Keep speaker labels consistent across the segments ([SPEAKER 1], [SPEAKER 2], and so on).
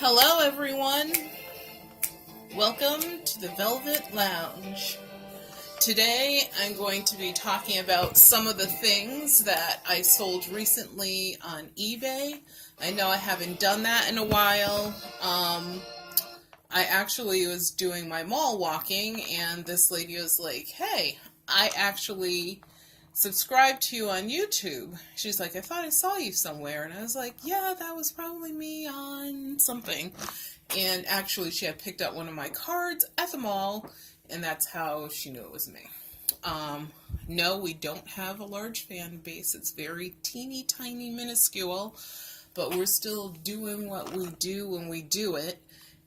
[SPEAKER 1] Hello everyone, welcome to the Velvet Lounge. Today I'm going to be talking about some of the things that I sold recently on eBay. I know I haven't done that in a while. I actually was doing my mall walking and this lady was like, hey, I actually subscribed to you on YouTube. She's like, I thought I saw you somewhere. And I was like, yeah, that was probably me on something. And actually she had picked up one of my cards at the mall, and that's how she knew it was me. No, we don't have a large fan base. It's very teeny tiny minuscule, but we're still doing what we do when we do it.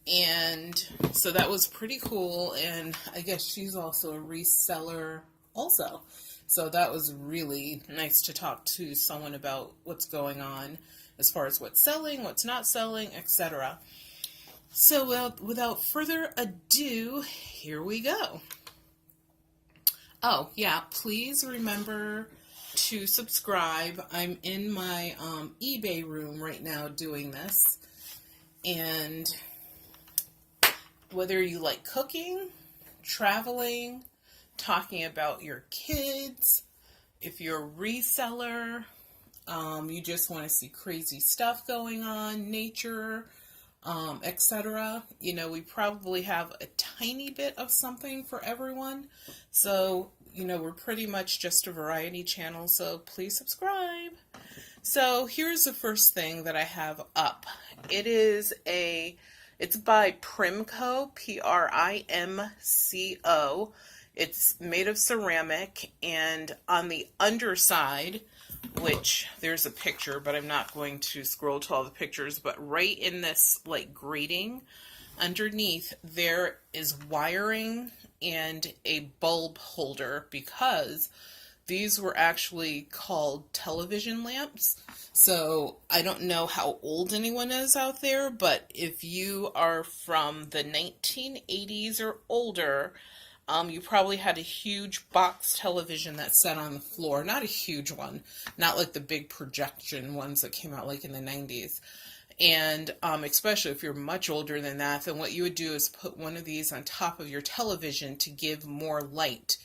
[SPEAKER 1] And so that was pretty cool. And I guess she's also a reseller also. So that was really nice to talk to someone about what's going on as far as what's selling, what's not selling, etc. So without further ado, here we go. Oh, yeah, please remember to subscribe. I'm in my eBay room right now doing this. And whether you like cooking, traveling, talking about your kids, if you're a reseller, you just want to see crazy stuff going on, nature, etc. You know, we probably have a tiny bit of something for everyone. So, you know, we're pretty much just a variety channel, so please subscribe. So here's the first thing that I have up. It's by Primco, Primco. It's made of ceramic, and on the underside, which there's a picture, but I'm not going to scroll to all the pictures, but right in this like grating underneath, there is wiring and a bulb holder, because these were actually called television lamps. So I don't know how old anyone is out there, but if you are from the 1980s or older, you probably had a huge box television that sat on the floor. Not a huge one, not like the big projection ones that came out like in the 90s. And especially if you're much older than that, then what you would do is put one of these on top of your television to give more light,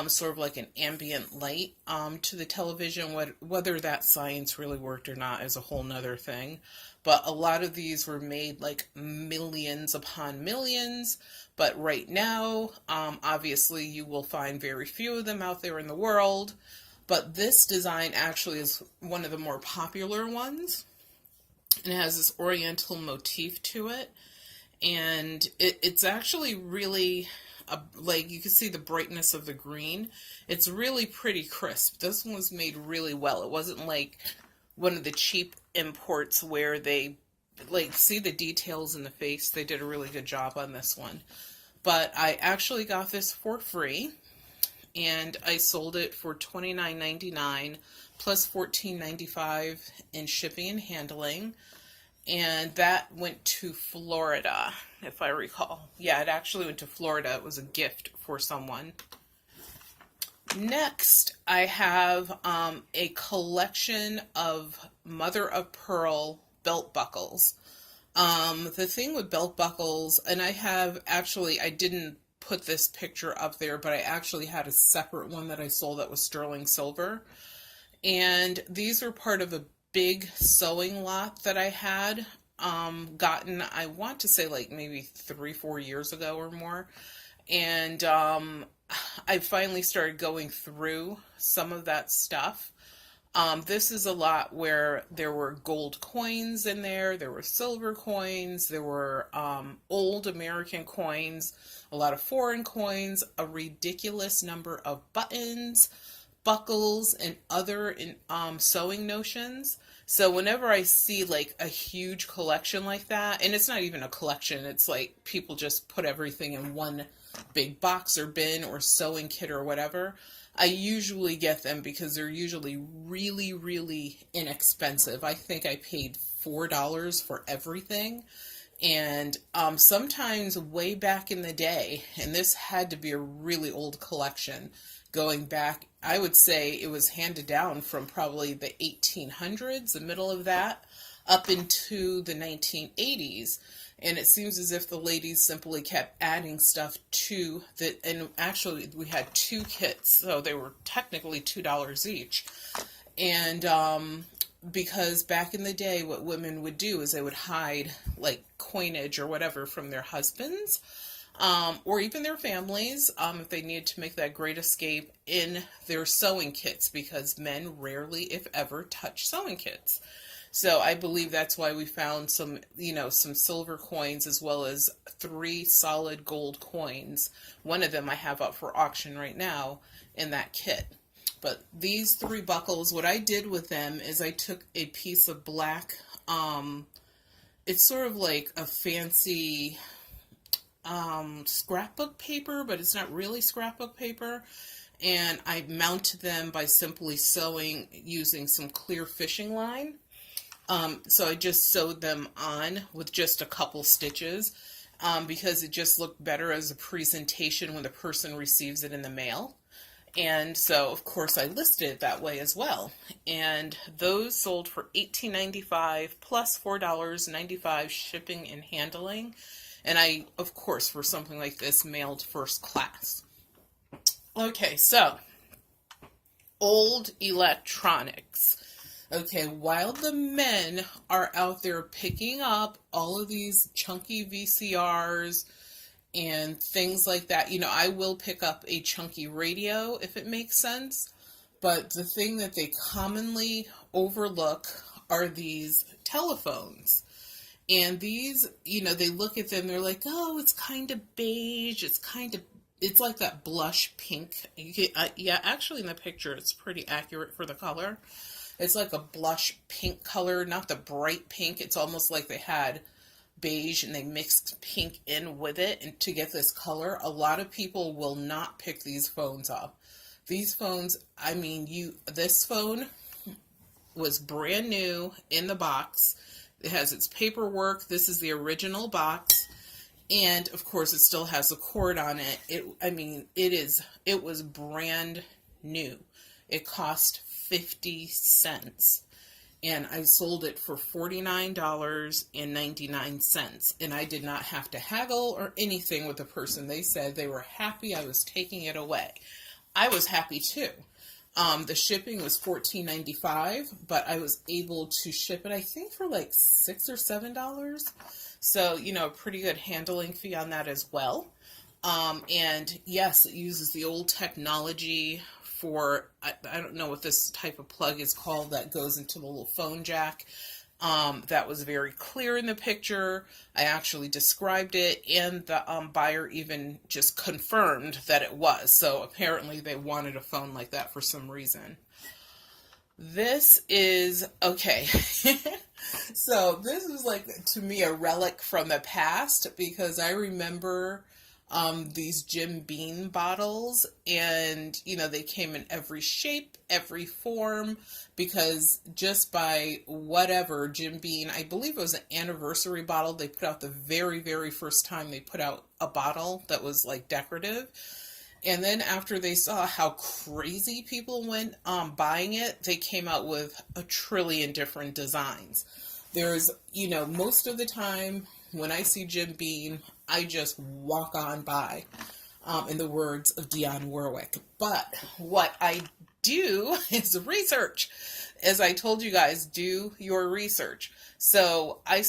[SPEAKER 1] sort of like an ambient light to the television. Whether that science really worked or not is a whole nother thing. But a lot of these were made like millions upon millions. But right now, obviously, you will find very few of them out there in the world. But this design actually is one of the more popular ones. And it has this oriental motif to it. And it's actually really, like, you can see the brightness of the green. It's really pretty crisp. This one was made really well. It wasn't like one of the cheap imports where they, like, see the details in the face. They did a really good job on this one. But I actually got this for free, and I sold it for $29.99 plus $14.95 in shipping and handling. And that went to Florida, if I recall. Yeah, it actually went to Florida. It was a gift for someone. Next, I have a collection of mother of pearl belt buckles. The thing with belt buckles, and I didn't put this picture up there, but I actually had a separate one that I sold that was sterling silver. And these were part of a big sewing lot that I had gotten, I want to say like maybe 3-4 years ago or more. And I finally started going through some of that stuff. This is a lot where there were gold coins in there, there were silver coins, there were old American coins, a lot of foreign coins, a ridiculous number of buttons, buckles, and other sewing notions. So whenever I see like a huge collection like that, and it's not even a collection, it's like people just put everything in one big box or bin or sewing kit or whatever, I usually get them because they're usually really, really inexpensive. I think I paid $4 for everything. And sometimes way back in the day, and this had to be a really old collection, going back, I would say it was handed down from probably the 1800s, the middle of that, up into the 1980s. And it seems as if the ladies simply kept adding stuff to the, and actually we had two kits, so they were technically $2 each. And because back in the day, what women would do is they would hide like coinage or whatever from their husbands, or even their families, if they needed to make that great escape, in their sewing kits, because men rarely, if ever, touch sewing kits. So I believe that's why we found some, some silver coins, as well as 3 solid gold coins. One of them I have up for auction right now in that kit. But these 3 buckles, what I did with them is I took a piece of black, it's sort of like a fancy scrapbook paper, but it's not really scrapbook paper. And I mounted them by simply sewing using some clear fishing line. So I just sewed them on with just a couple stitches, because it just looked better as a presentation when the person receives it in the mail. And so, of course, I listed it that way as well. And those sold for $18.95 plus $4.95 shipping and handling. And I, of course, for something like this, mailed first class. Okay, so old electronics. Okay, while the men are out there picking up all of these chunky VCRs and things like that, I will pick up a chunky radio if it makes sense. But the thing that they commonly overlook are these telephones. And these, they look at them, they're like, oh, it's kind of beige, it's like that blush pink. Yeah, actually in the picture, it's pretty accurate for the color. It's like a blush pink color, not the bright pink. It's almost like they had beige and they mixed pink in with it and to get this color. A lot of people will not pick these phones up. These phones, this phone was brand new in the box. It has its paperwork. This is the original box. And of course it still has a cord on it. It was brand new. It cost 50 cents. And I sold it for $49.99. And I did not have to haggle or anything with the person. They said they were happy I was taking it away. I was happy too. The shipping was $14.95, but I was able to ship it, I think, for like $6 or $7. So, a pretty good handling fee on that as well. And yes, it uses the old technology for, I don't know what this type of plug is called that goes into the little phone jack. That was very clear in the picture. I actually described it, and the buyer even just confirmed that it was. So apparently they wanted a phone like that for some reason. This is, okay. So this is like, to me, a relic from the past, because I remember these Jim Beam bottles, and they came in every shape, every form, because just by whatever Jim Beam, I believe it was an anniversary bottle they put out the very, very first time they put out a bottle that was like decorative. And then after they saw how crazy people went buying it, they came out with a trillion different designs. There's, most of the time when I see Jim Beam, I just walk on by, in the words of Dionne Warwick. But what I do is research. As I told you guys, do your research. So I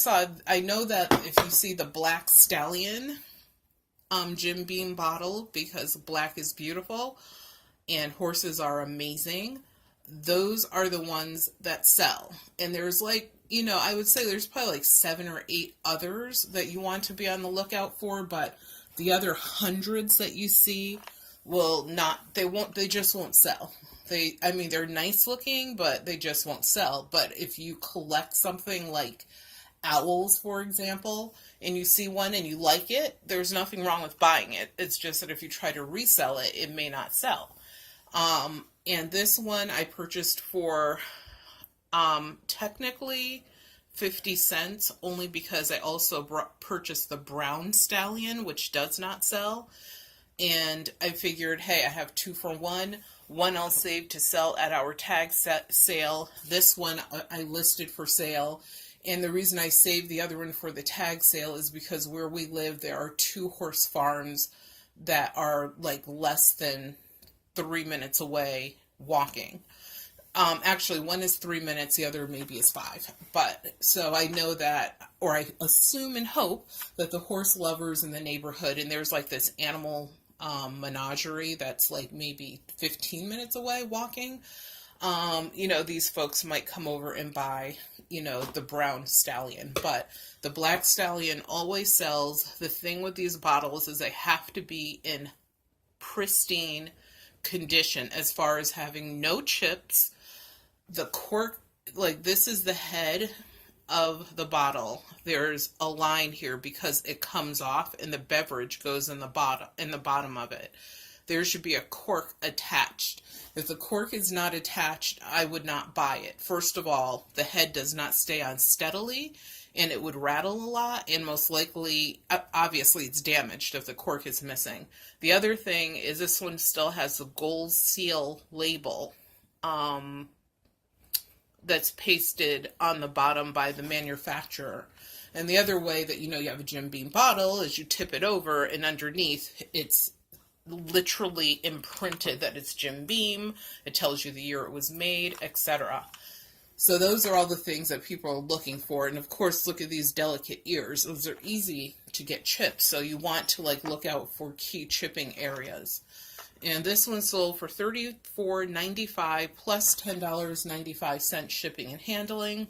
[SPEAKER 1] know that if you see the Black Stallion Jim Beam bottle, because black is beautiful and horses are amazing, those are the ones that sell. And there's like, I would say there's probably like 7 or 8 others that you want to be on the lookout for, but the other hundreds that you see they just won't sell. They're nice looking, but they just won't sell. But if you collect something like owls, for example, and you see one and you like it, there's nothing wrong with buying it. It's just that if you try to resell it, it may not sell. And this one I purchased for technically 50 cents, only because I also purchased the Brown Stallion, which does not sell. And I figured, hey, I have 2 for 1. One I'll save to sell at our tag set sale. This one I listed for sale. And the reason I saved the other one for the tag sale is because where we live, there are 2 horse farms that are like less than 3 minutes away walking. Actually, one is 3 minutes, the other maybe is 5. But so I know that, or I assume and hope that the horse lovers in the neighborhood, and there's like this animal menagerie that's like maybe 15 minutes away walking. These folks might come over and buy, the brown stallion, but the black stallion always sells. The thing with these bottles is they have to be in pristine condition as far as having no chips. The cork, like this is the head of the bottle. There's a line here because it comes off and the beverage goes in the bottom of it. There should be a cork attached. If the cork is not attached, I would not buy it. First of all, the head does not stay on steadily and it would rattle a lot, and most likely, obviously it's damaged if the cork is missing. The other thing is this one still has the gold seal label that's pasted on the bottom by the manufacturer. And the other way that you have a Jim Beam bottle is you tip it over, and underneath it's literally imprinted that it's Jim Beam. It tells you the year it was made, etc. So those are all the things that people are looking for. And of course, look at these delicate ears. Those are easy to get chipped. So you want to look out for key chipping areas. And this one sold for $34.95 plus $10.95 shipping and handling.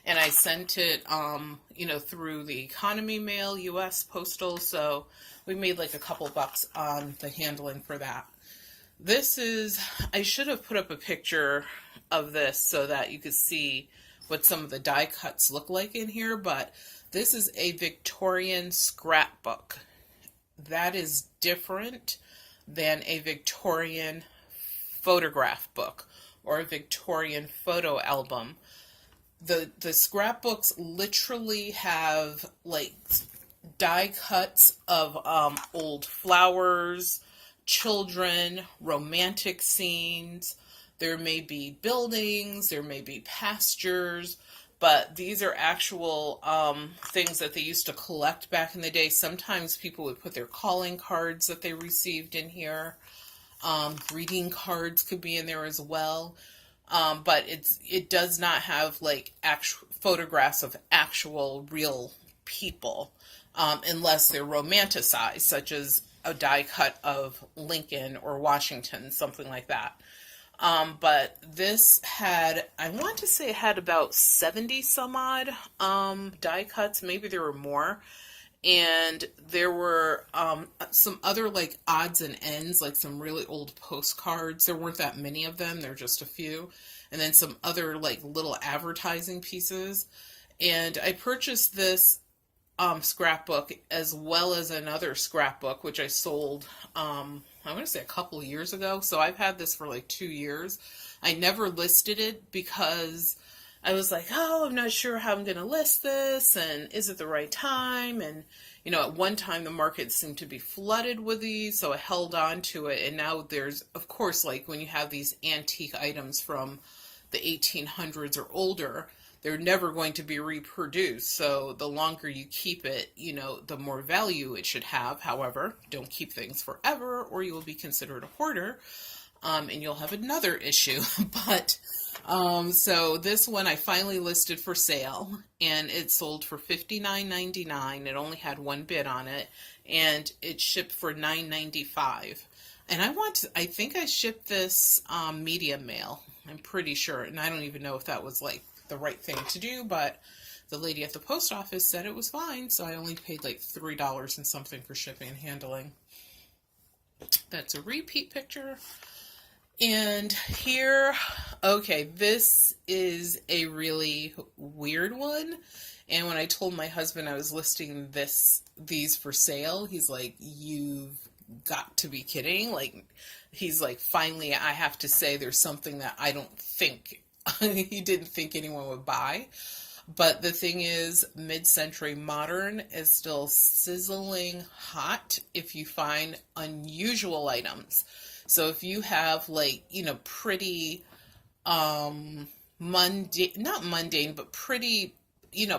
[SPEAKER 1] And I sent it, through the economy mail, U.S. postal. So we made a couple bucks on the handling for that. I should have put up a picture of this so that you could see what some of the die cuts look like in here. But this is a Victorian scrapbook. That is different than a Victorian photograph book or a Victorian photo album. The scrapbooks literally have die cuts of old flowers, children, romantic scenes. There may be buildings, there may be pastures, but these are actual things that they used to collect back in the day. Sometimes people would put their calling cards that they received in here. Greeting cards could be in there as well. But it does not have actual photographs of actual real people, unless they're romanticized, such as a die cut of Lincoln or Washington, something like that. But this I want to say it had about 70 some odd die cuts. Maybe there were more. And there were some other odds and ends, some really old postcards. There weren't that many of them. There were just a few. And then some other little advertising pieces. And I purchased this scrapbook as well as another scrapbook, which I sold, I want to say a couple of years ago. So I've had this for 2 years. I never listed it because I was I'm not sure how I'm going to list this, and is it the right time? And, at one time the market seemed to be flooded with these, so I held on to it. And now there's, of course, when you have these antique items from the 1800s or older, they're never going to be reproduced. So the longer you keep it, the more value it should have. However, don't keep things forever or you will be considered a hoarder. And you'll have another issue. But so this one I finally listed for sale, and it sold for $59.99. It only had one bid on it, and it shipped for $9.95. And I think I shipped this medium mail. I'm pretty sure, and I don't even know if that was the right thing to do, but the lady at the post office said it was fine, so I only paid $3 and something for shipping and handling. That's a repeat picture. And here, okay, this is a really weird one. And when I told my husband I was listing these for sale, he's like, "You've got to be kidding." He's like, "Finally, I have to say there's something that I don't think," he didn't think anyone would buy. But the thing is, mid-century modern is still sizzling hot if you find unusual items. So if you have like, pretty mundane, not mundane, but pretty,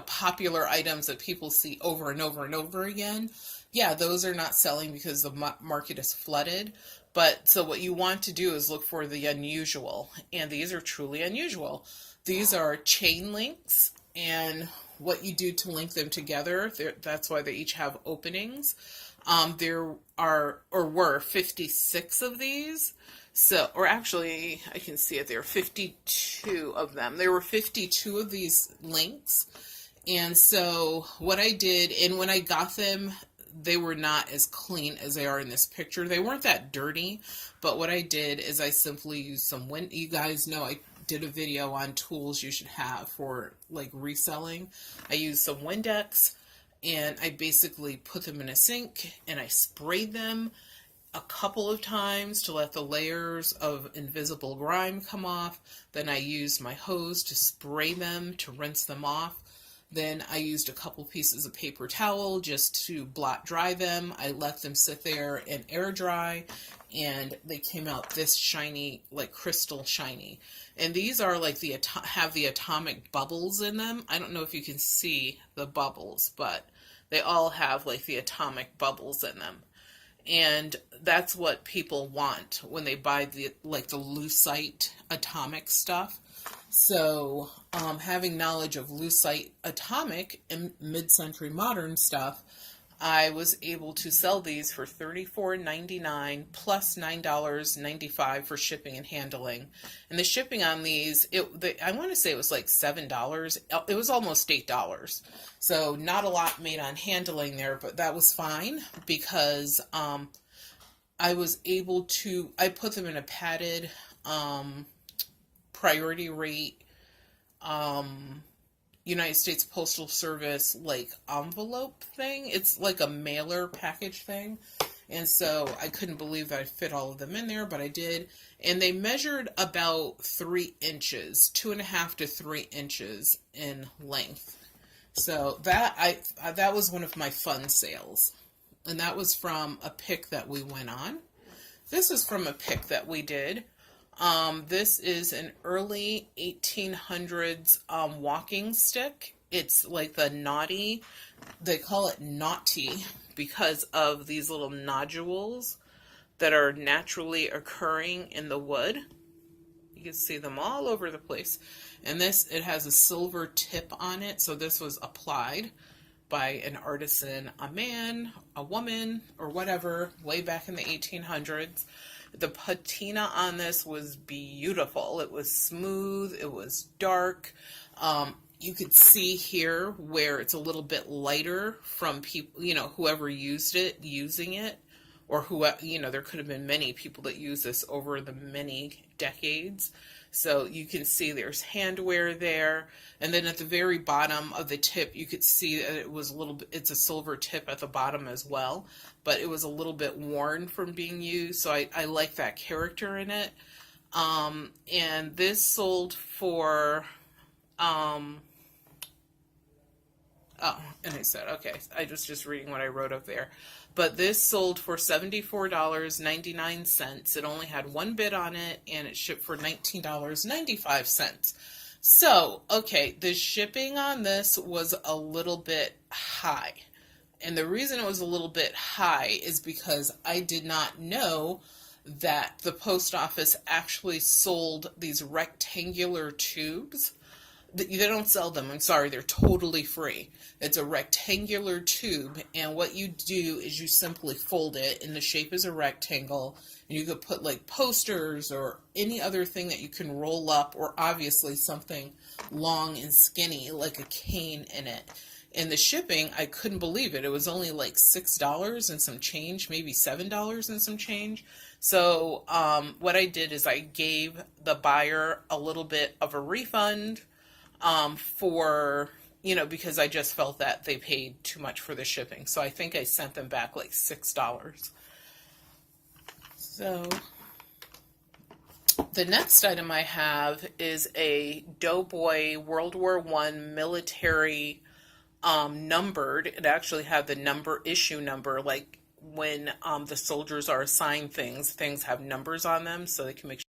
[SPEAKER 1] popular items that people see over and over and over again, yeah, those are not selling because the market is flooded. But so what you want to do is look for the unusual, and these are truly unusual. These are chain links, and what you do to link them together, that's why they each have openings. There are, or were, 56 of these. So, or actually, I can see it there, 52 of them. There were 52 of these links. And so what I did, and when I got them, they were not as clean as they are in this picture. They weren't that dirty, but what I did is I simply used some you guys know I did a video on tools you should have for like reselling. I used some Windex, and I basically put them in a sink, and I sprayed them a couple of times to let the layers of invisible grime come off. Then I used my hose to spray them to rinse them off. Then I used a couple pieces of paper towel just to blot dry them. I let them sit there and air dry, and they came out this shiny, like crystal shiny. And these are like have the atomic bubbles in them. I don't know if you can see the bubbles, but they all have like the atomic bubbles in them. And that's what people want when they buy the lucite atomic stuff. So having knowledge of lucite atomic and mid-century modern stuff, I was able to sell these for $34.99 plus $9.95 for shipping and handling. And the shipping on these, I want to say it was like $7. It was almost $8. So not a lot made on handling there, but that was fine because I was able to, I put them in a padded priority rate United States Postal Service like envelope thing. It's like a mailer package thing. And so I couldn't believe that I fit all of them in there, but I did. And they measured about 3 inches, 2.5 to 3 inches in length. So that was one of my fun sales. And that was from a pick that we went on. This is from a pick that we did. This is an early 1800s walking stick. It's like the naughty, they call it naughty because of these little nodules that are naturally occurring in the wood. You can see them all over the place. And it has a silver tip on it, so this was applied by an artisan, a man, a woman, or whatever, way back in the 1800s. The patina on this was beautiful. It was smooth. It was dark. You could see here where it's a little bit lighter from people, whoever using it, or there could have been many people that use this over the many decades. So you can see there's hand wear there. And then at the very bottom of the tip, you could see that it was it's a silver tip at the bottom as well, but it was a little bit worn from being used. So I like that character in it. And this sold for, oh, and I said, okay, I was just reading what I wrote up there. But this sold for $74.99. It only had one bid on it, and it shipped for $19.95. So, okay, the shipping on this was a little bit high. And the reason it was a little bit high is because I did not know that the post office actually sold these rectangular tubes. They don't sell them. I'm sorry, they're totally free. It's a rectangular tube, and what you do is you simply fold it, and the shape is a rectangle, and you could put like posters or any other thing that you can roll up, or obviously something long and skinny like a cane in it. And the shipping, I couldn't believe it. It was only like $6 and some change, maybe $7 and some change. So what I did is I gave the buyer a little bit of a refund because I just felt that they paid too much for the shipping. So I think I sent them back like $6. So The next item I have is a Doughboy World War One military numbered. It actually had the issue number, like when the soldiers are assigned things have numbers on them so they can make